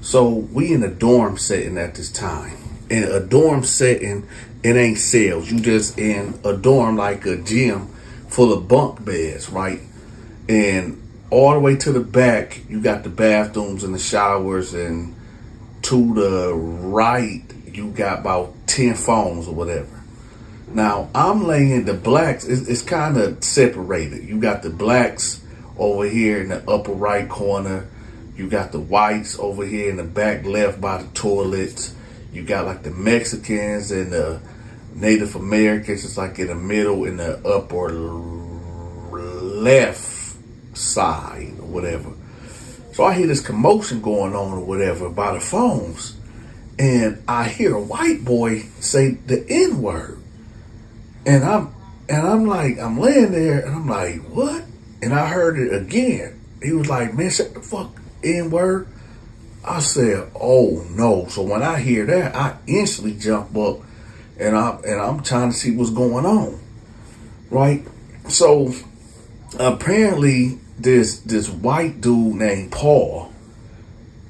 So we in a dorm setting at this time. In a dorm setting, it ain't cells. You just in a dorm like a gym full of bunk beds, right? And all the way to the back, you got the bathrooms and the showers, and to the right, you got about 10 phones or whatever. Now, I'm laying the blacks, it's kind of separated. You got the blacks over here in the upper right corner. You got the whites over here in the back left by the toilets. You got like the Mexicans and the Native Americans. It's like in the middle in the upper left side or whatever. So I hear this commotion going on or whatever by the phones. And I hear a white boy say the N-word. And I'm like, I'm laying there and I'm like, what? And I heard it again. He was like, man, shut the fuck N-word. I said, oh no. So when I hear that, I instantly jump up and I'm trying to see what's going on. Right? So apparently this white dude named Paul,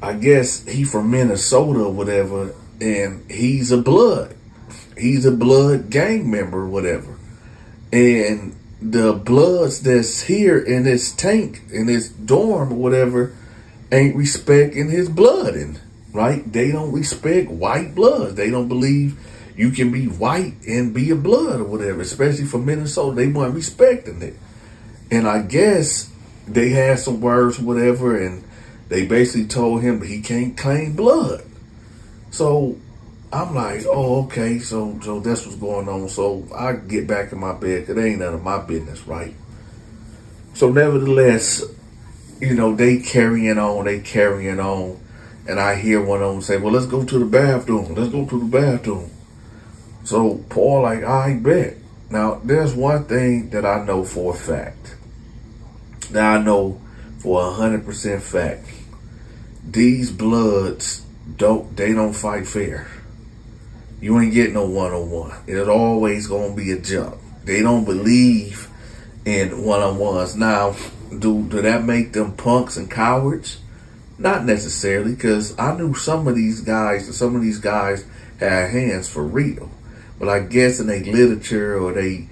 I guess he from Minnesota or whatever, and he's a blood gang member or whatever. And the bloods that's here in this tank, in this dorm or whatever, ain't respecting his blood, and right? They don't respect white blood. They don't believe you can be white and be a blood or whatever, especially from Minnesota. They weren't respecting it. And I guess they had some words or whatever, and they basically told him he can't claim blood. So I'm like, oh, okay, so that's what's going on. So I get back in my bed, because it ain't none of my business, right? So nevertheless, you know, they carrying on. And I hear one of them say, well, let's go to the bathroom. So Paul like, I bet. Now, there's one thing that I know for a fact. Now I know for 100% fact. These bloods don't fight fair. You ain't getting no one-on-one. It's always gonna be a jump. They don't believe in one-on-ones. Now, do that make them punks and cowards? Not necessarily, because I knew some of these guys had hands for real. But I guess in their literature or their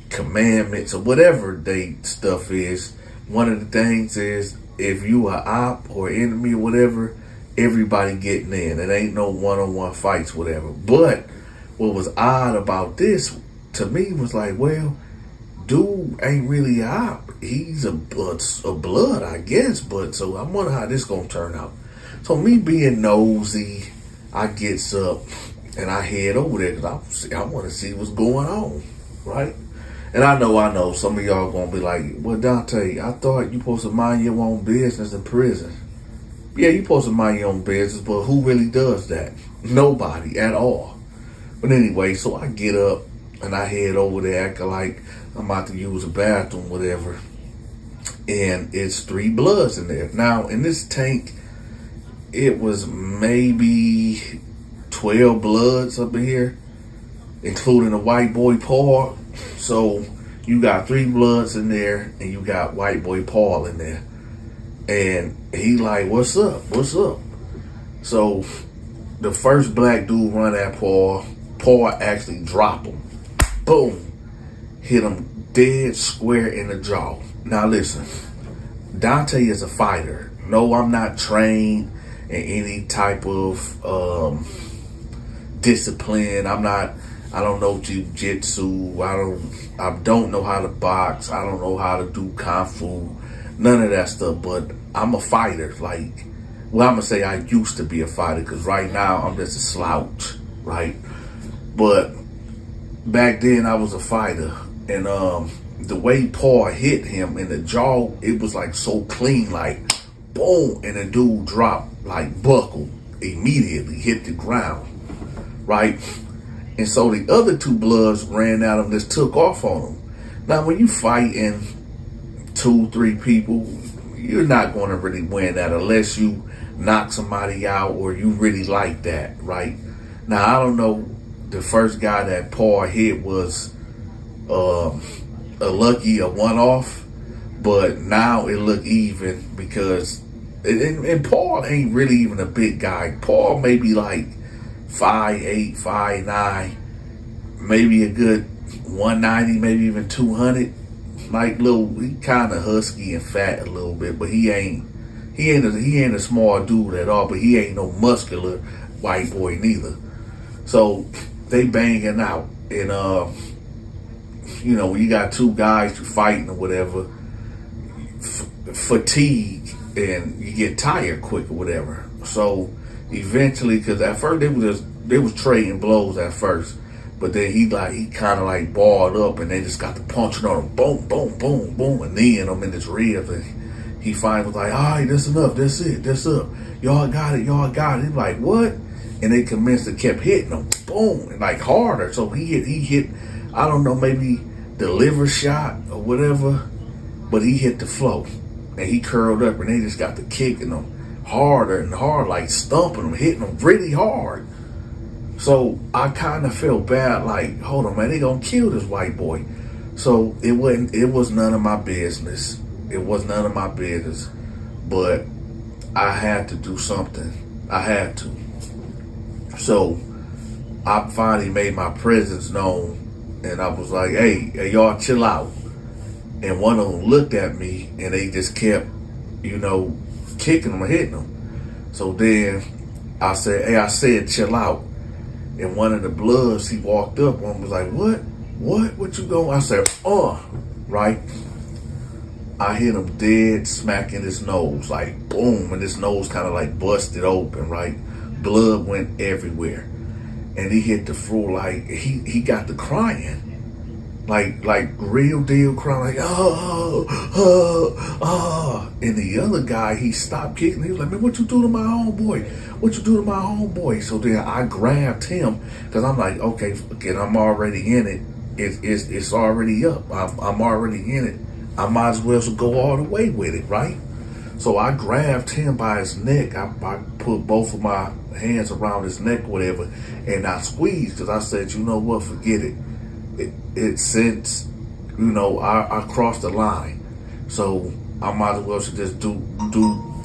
commandments or whatever they stuff is, one of the things is if you are op or enemy or whatever, everybody getting in. It ain't no one-on-one fights, whatever. But what was odd about this to me was like, well, dude ain't really a op. He's a blood, I guess. But so I wonder how this gonna turn out. So me being nosy, I gets up and I head over there because I want to see what's going on, right? And I know some of y'all gonna be like, well, Dante, I thought you supposed to mind your own business in prison. Yeah, you supposed to mind your own business, but who really does that? Nobody at all. But anyway, so I get up and I head over there acting like I'm about to use a bathroom, whatever. And it's 3 bloods in there. Now, in this tank, it was maybe 12 bloods up in here, including a white boy Paul. So you got 3 bloods in there and you got white boy Paul in there. And he like, what's up? So the first black dude run at Paul. Paul actually dropped him. Boom. Hit him dead square in the jaw. Now listen, Dante is a fighter. No, I'm not trained in any type of discipline. I don't know jiu-jitsu. I don't know how to box. I don't know how to do kung fu. None of that stuff, but I'm a fighter. Like, well, I'm gonna say I used to be a fighter, because right now I'm just a slouch, right? But back then I was a fighter, and the way Paul hit him in the jaw, it was like so clean, like boom, and the dude dropped, like buckled immediately, hit the ground, right? And so the other 2 bloods ran at him, just took off on him. Now, when you fighting 2-3 people, you're not going to really win that unless you knock somebody out or you really like that, right? Now, I don't know, the first guy that Paul hit was a one-off, but now it look even because And Paul ain't really even a big guy. Paul may be like 5'8", 5'9", maybe a good 190, maybe even 200. Like he kind of husky and fat a little bit, but he ain't a small dude at all. But he ain't no muscular white boy neither. So they banging out, and when you got two guys fighting or whatever, fatigue and you get tired quick or whatever. So eventually, because at first they was trading blows at first. But then he kind of like balled up, and they just got to punching on him, boom, boom, boom, boom, and kneeing him in his ribs. And he finally was like, all right, that's enough, that's it, that's up. Y'all got it. He's like, what? And they commenced to kept hitting him, boom, and like harder. So he hit, I don't know, maybe the liver shot or whatever, but he hit the floor. And he curled up, and they just got to kicking him harder and harder, like stumping him, hitting him really hard. So I kind of felt bad, like, hold on, man, they gonna kill this white boy. So it was none of my business. It was none of my business, but I had to do something. I had to. So I finally made my presence known, and I was like, hey, y'all chill out. And one of them looked at me, and they just kept, kicking him and hitting him. So then I said, chill out. And one of the Bloods, he walked up and was like, what you going? I said, right. I hit him dead smack in his nose, like boom, and his nose kind of like busted open, right? Blood went everywhere. And he hit the floor, like he got to crying. Like real deal crying, like, And the other guy, he stopped kicking. He was like, man, what you do to my homeboy? What you do to my homeboy? So then I grabbed him, because I'm like, okay, again, I'm already in it. It's already up. I'm already in it. I might as well go all the way with it, right? So I grabbed him by his neck. I put both of my hands around his neck, whatever, and I squeezed, because I said, you know what, forget it. Since I crossed the line, so I might as well just do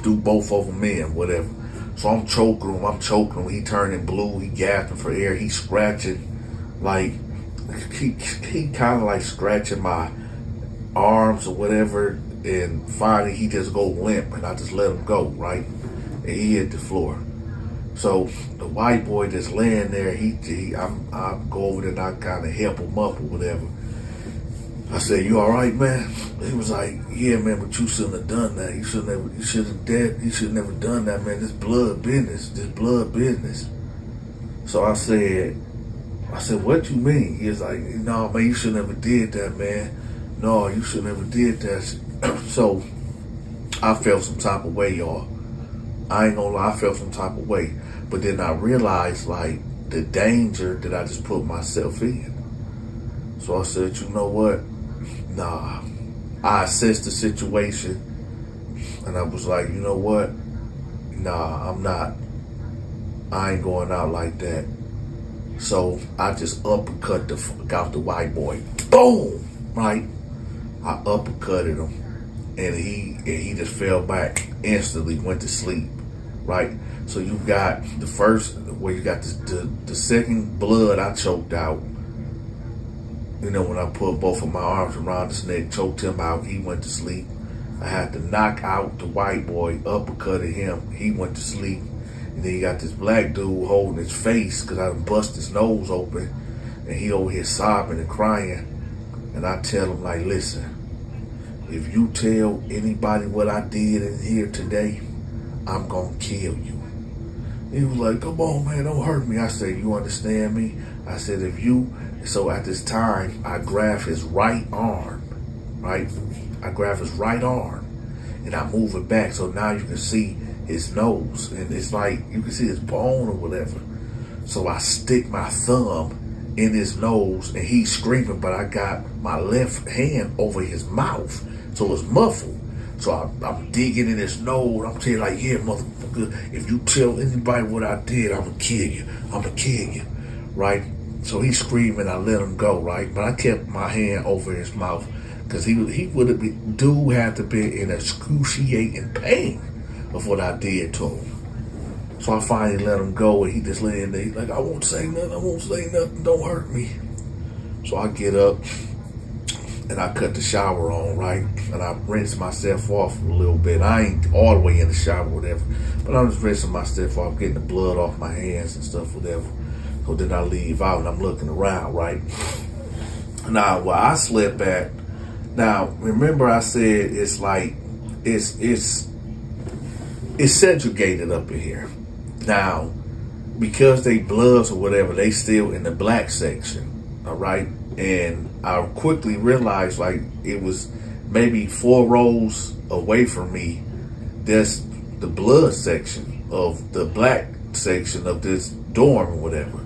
both of them in, whatever. So I'm choking him. He turning blue. He gasping for air. He scratching, like he kind of like scratching my arms or whatever. And finally, he just go limp, and I just let him go, right? And he hit the floor. So the white boy just laying there, I go over there and I kind of help him up or whatever. I said, you all right, man? He was like, yeah, man, but you shouldn't have done that. You should have never done that, man. This blood business. So I said, what you mean? He was like, no, man, you should never did that, man. No, you should never did that. So I felt some type of way, y'all. I ain't gonna lie, I felt some type of way. But then I realized, like, the danger that I just put myself in. So I said, you know what? Nah. I assessed the situation, and I was like, you know what? Nah, I'm not. I ain't going out like that. So I just uppercut the fuck out the white boy. Boom! Right? I uppercutted him. And he just fell back instantly, went to sleep, right? So you got the first, where you got the second blood I choked out. When I put both of my arms around his neck, choked him out, he went to sleep. I had to knock out the white boy, uppercutted him, he went to sleep. And then you got this black dude holding his face, because I done bust his nose open, and he over here sobbing and crying. And I tell him, like, listen, if you tell anybody what I did in here today, I'm gonna kill you. He was like, come on, man, don't hurt me. I said, you understand me? I said, so at this time, I grabbed his right arm, right? I grabbed his right arm, and I move it back, so now you can see his nose, and it's like, you can see his bone or whatever. So I stick my thumb in his nose, and he's screaming, but I got my left hand over his mouth, so it's muffled. So I'm digging in his nose. I'm telling like, yeah, motherfucker, if you tell anybody what I did, I'm gonna kill you, right? So he's screaming. I let him go, right? But I kept my hand over his mouth, because he would have been, dude had to be in excruciating pain. of what I did to him. So I finally let him go, and he just laying there. He's like, I won't say nothing. I won't say nothing. Don't hurt me. So I get up, and I cut the shower on, right? And I rinse myself off a little bit. I ain't all the way in the shower, whatever. But I'm just rinsing myself off, getting the blood off my hands and stuff, whatever. So then I leave out, and I'm looking around, right? Now, where I slept at, now, remember I said it's like, it's segregated up in here. Now, because they Bloods or whatever, they still in the black section, all right? And I quickly realized, like, it was maybe 4 rows away from me, there's the Blood section of the black section of this dorm or whatever.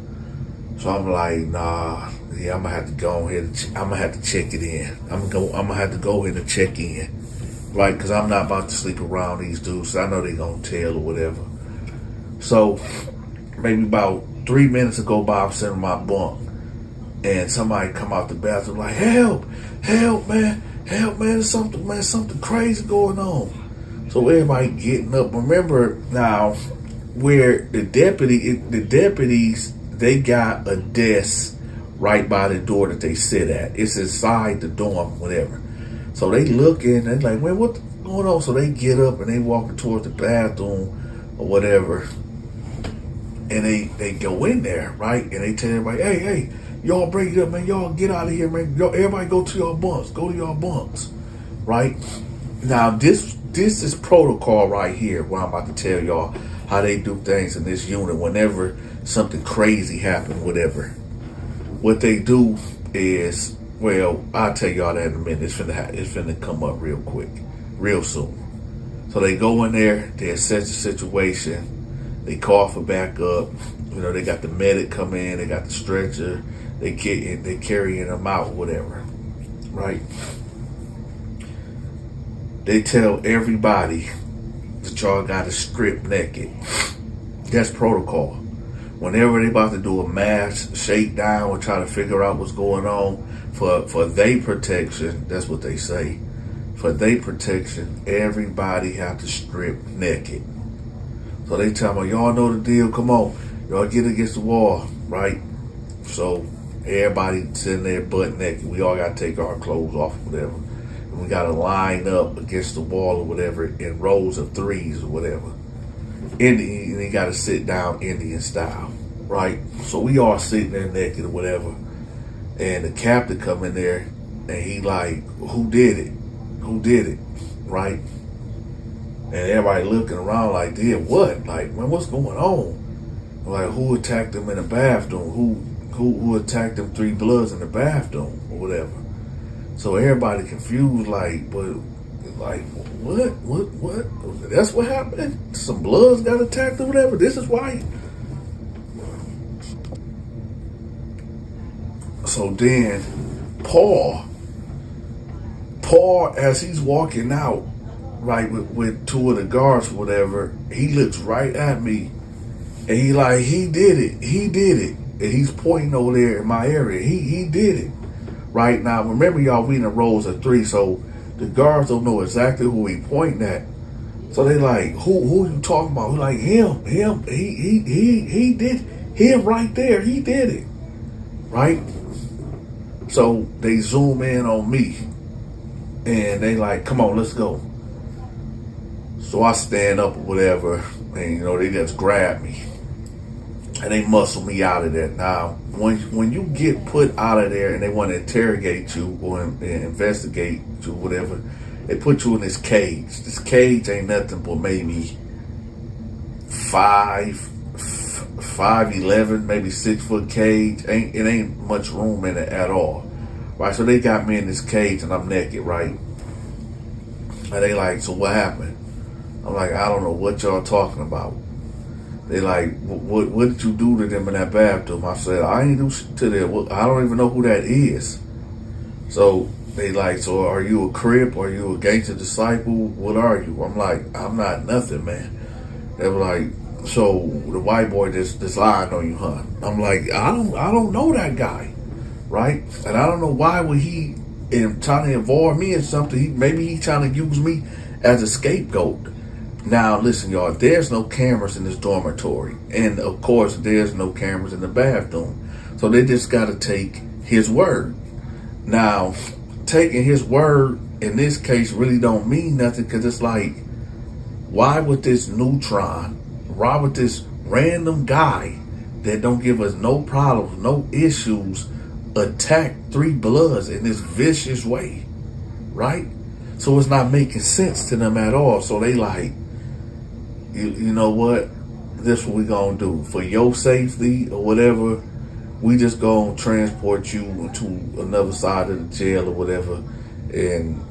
So I'm like, nah, yeah, I'm gonna have to go ahead. I'm gonna have to check it in. I'm gonna have to go ahead and check in, right? Because I'm not about to sleep around these dudes. So I know they gonna tell or whatever. So maybe about 3 minutes ago by, I'm sitting in my bunk, and somebody come out the bathroom like, help, man, there's something crazy going on. So everybody getting up. Remember now, where the deputies, they got a desk right by the door that they sit at. It's inside the dorm, whatever. So they look in, and they're like, man, what's going on? So they get up and they walking towards the bathroom or whatever. And they go in there, right? And they tell everybody, hey, y'all break it up, man. Y'all get out of here, man. Y'all, everybody go to your bunks. Go to your bunks, right? Now, this is protocol right here, where I'm about to tell y'all how they do things in this unit whenever something crazy happens, whatever. What they do is, well, I'll tell y'all that in a minute. It's finna come up real quick, real soon. So they go in there, they assess the situation, they call for backup. You know, they got the medic come in, they got the stretcher, they carrying them out, whatever, right? They tell everybody that y'all got to strip naked. That's protocol. Whenever they about to do a mass shakedown or try to figure out what's going on for their protection, that's what they say. For their protection, everybody have to strip naked. So they tell me, y'all know the deal, come on. Y'all get against the wall, right? So everybody sitting there butt naked. We all got to take our clothes off or whatever. And we got to line up against the wall or whatever in rows of 3s or whatever. And they got to sit down Indian style, right? So we all sitting there naked or whatever. And the captain come in there and he like, who did it? Who did it? Right? And everybody looking around like, did what? Like, man, what's going on? Like, who attacked them in the bathroom? Who attacked them 3 Bloods in the bathroom or whatever? So everybody confused, like, but like, what? That's what happened? Some Bloods got attacked or whatever? This is why? So then, Paul, as he's walking out, right, with 2 of the guards or whatever, he looks right at me, and he like, he did it. And he's pointing over there in my area. He did it. Right now, remember y'all, we in the rows of 3, so the guards don't know exactly who he pointing at. So they like, who you talking about? Who like, him, he did, him right there, he did it. Right? So they zoom in on me, and they like, come on, let's go. So I stand up or whatever, and you know, they just grab me. And they muscle me out of there. Now, when you get put out of there and they want to interrogate you or investigate you, whatever, they put you in this cage. This cage ain't nothing but maybe 5'11", maybe 6 foot cage. It ain't much room in it at all, right? So they got me in this cage and I'm naked, right? And they like, so what happened? I'm like, I don't know what y'all talking about. They like, what did you do to them in that bathroom? I said, I ain't do shit to them. I don't even know who that is. So they like, so are you a Crip? Are you a gangster disciple? What are you? I'm like, I'm not nothing, man. They were like, so the white boy just lied on you, huh? I'm like, I don't know that guy, right? And I don't know why would he trying to involve me in something. Maybe he trying to use me as a scapegoat. Now, listen, y'all, there's no cameras in this dormitory. And, of course, there's no cameras in the bathroom. So they just got to take his word. Now, taking his word in this case really don't mean nothing, because it's like, why would this neutron, why would this random guy that don't give us no problems, no issues, attack 3 Bloods in this vicious way, right? So it's not making sense to them at all. So they like, you know what? This what we gonna do for your safety or whatever. We just gonna transport you to another side of the jail or whatever, and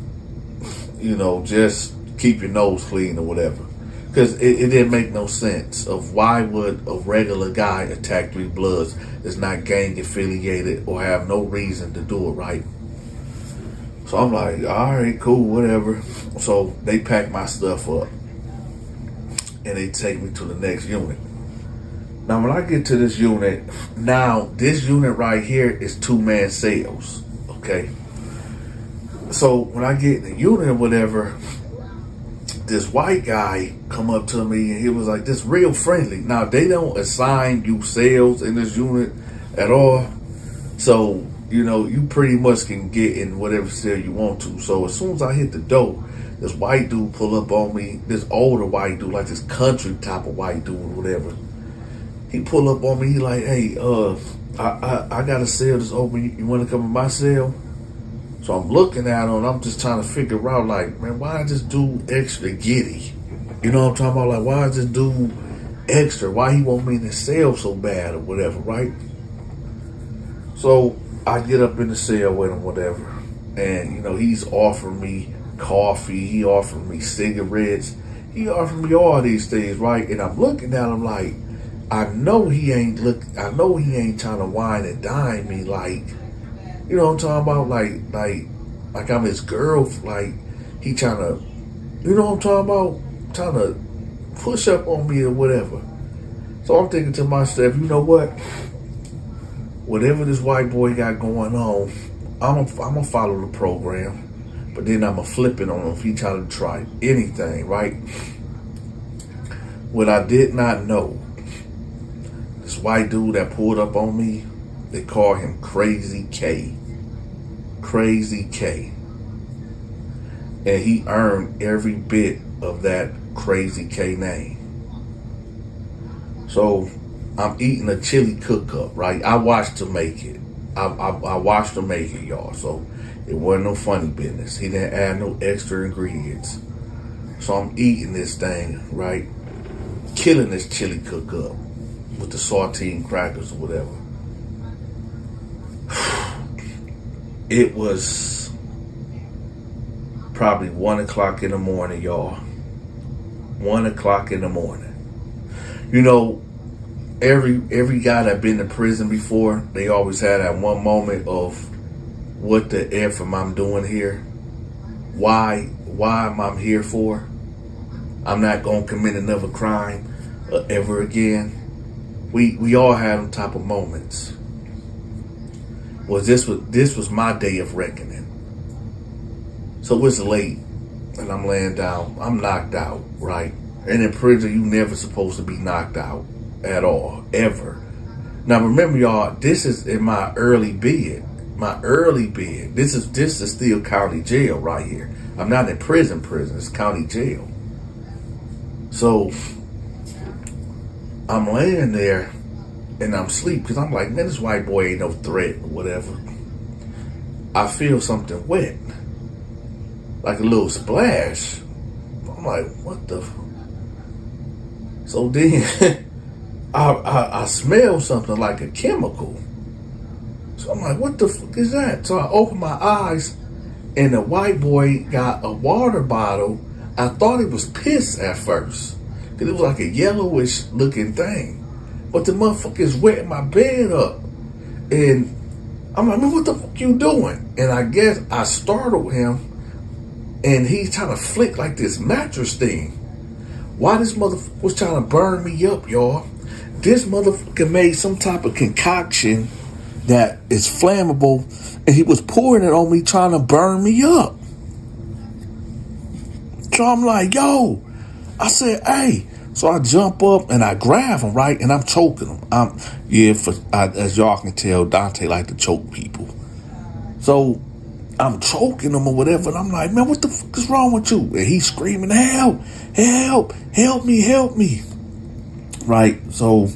just keep your nose clean or whatever. Because it didn't make no sense of why would a regular guy attack 3 Bloods that's not gang affiliated or have no reason to do it, right? So I'm like, all right, cool, whatever. So they pack my stuff up and they take me to the next unit. Now, when I get to this unit, this unit right here is 2-man cells, okay? So when I get in the unit or whatever, this white guy come up to me and he was like, this real friendly. Now, they don't assign you cells in this unit at all. So, you pretty much can get in whatever cell you want to. So as soon as I hit the door, this white dude pull up on me, this older white dude, like this country type of white dude or whatever. He pull up on me, he like, hey, I got a cell that's open. You want to come in my cell? So I'm looking at him, and I'm just trying to figure out, like, man, why is this dude extra giddy? You know what I'm talking about? Like, why is this dude extra? Why he want me in his cell so bad or whatever, right? So I get up in the cell with him, whatever, and, he's offering me coffee. He offered me cigarettes. He offered me all these things, right? And I'm looking at him like, I know he ain't trying to wine and dine me, like, you know what I'm talking about? Like I'm his girl, like he trying to, you know what I'm talking about? Trying to push up on me or whatever. So I'm thinking to myself, you know what? Whatever this white boy got going on, I'm gonna follow the program, but then I'm gonna flip it on him if he try to try anything, right? What I did not know, this white dude that pulled up on me, they call him Crazy K. Crazy K. And he earned every bit of that Crazy K name. So I'm eating a chili cook-up, right? I watched him make it. I watched him make it, y'all. So it wasn't no funny business. He didn't add no extra ingredients. So I'm eating this thing, right? Killing this chili cook-up with the saltine crackers or whatever. It was probably 1 o'clock in the morning, y'all. 1 o'clock in the morning. Every guy that been to prison before, they always had that one moment of what the F am I doing here? Why am I here for? I'm not gonna commit another crime ever again. We all had them type of moments. Well, this was my day of reckoning. So it's late, and I'm laying down. I'm knocked out, right? And in prison, you never supposed to be knocked out at all, ever. Now remember, y'all, this is in my early bid. My early bid. This is still county jail right here. I'm not in prison. It's county jail. So I'm laying there and I'm asleep because I'm like, man, this white boy ain't no threat or whatever. I feel something wet, like a little splash. I'm like, what the? So then I smell something like a chemical. So I'm like, what the fuck is that? So I open my eyes and the white boy got a water bottle. I thought it was piss at first because it was like a yellowish looking thing. But the motherfucker is wetting my bed up. And I'm like, man, what the fuck you doing? And I guess I startled him and he's trying to flick like this mattress thing. Why this motherfucker was trying to burn me up, y'all? This motherfucker made some type of concoction that is flammable and he was pouring it on me trying to burn me up. So I'm like, yo, I said, hey. So I jump up and I grab him, right? And I'm choking him. As y'all can tell, Dante like to choke people. So I'm choking him or whatever. And I'm like, man, what the fuck is wrong with you? And he's screaming, help, help me. Right? So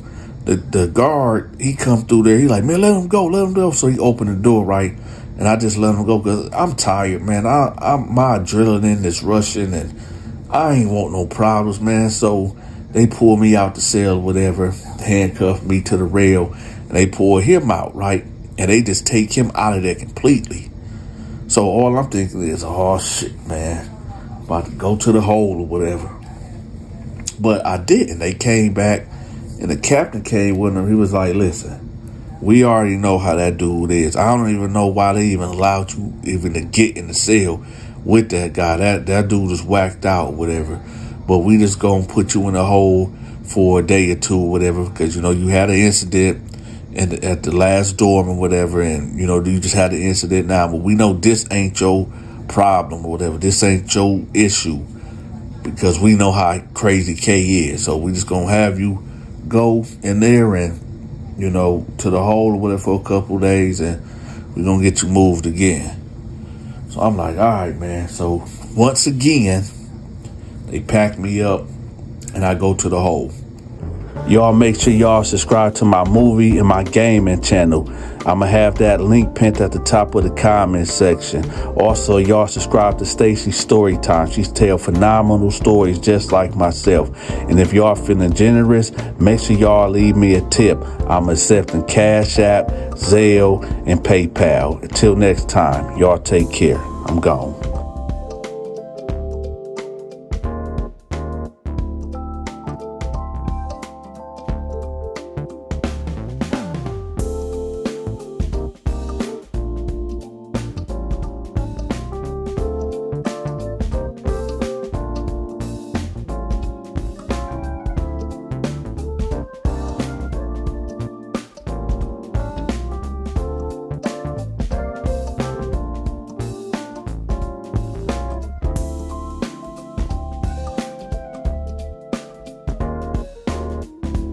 the guard, he come through there. He like, man, let him go. So he opened the door, right? And I just let him go because I'm tired, man. My adrenaline is rushing and I ain't want no problems, man. So they pull me out the cell, whatever, handcuff me to the rail, and they pull him out, right? And they just take him out of there completely. So all I'm thinking is, oh shit, man, about to go to the hole or whatever. But I didn't. They came back, and the captain came with them. He was like, listen, we already know how that dude is. I don't even know why they even allowed you even to get in the cell with that guy. That dude is whacked out, whatever. But we just gonna put you in a hole for a day or two or whatever, because, you know, you had an incident at the last dorm or whatever, and, you know, you just had an incident now. But we know this ain't your problem or whatever. This ain't your issue, because we know how crazy K is. So we just gonna have you go in there and, you know, to the hole or whatever for a couple of days, and we're gonna get you moved again. So I'm like, all right, man. So once again, they pack me up and I go to the hole. Y'all make sure y'all subscribe to my movie and my gaming channel. I'm going to have that link pinned at the top of the comment section. Also, y'all subscribe to Stacy's Storytime. She's tell phenomenal stories just like myself. And if y'all feeling generous, make sure y'all leave me a tip. I'm accepting Cash App, Zelle, and PayPal. Until next time, y'all take care. I'm gone.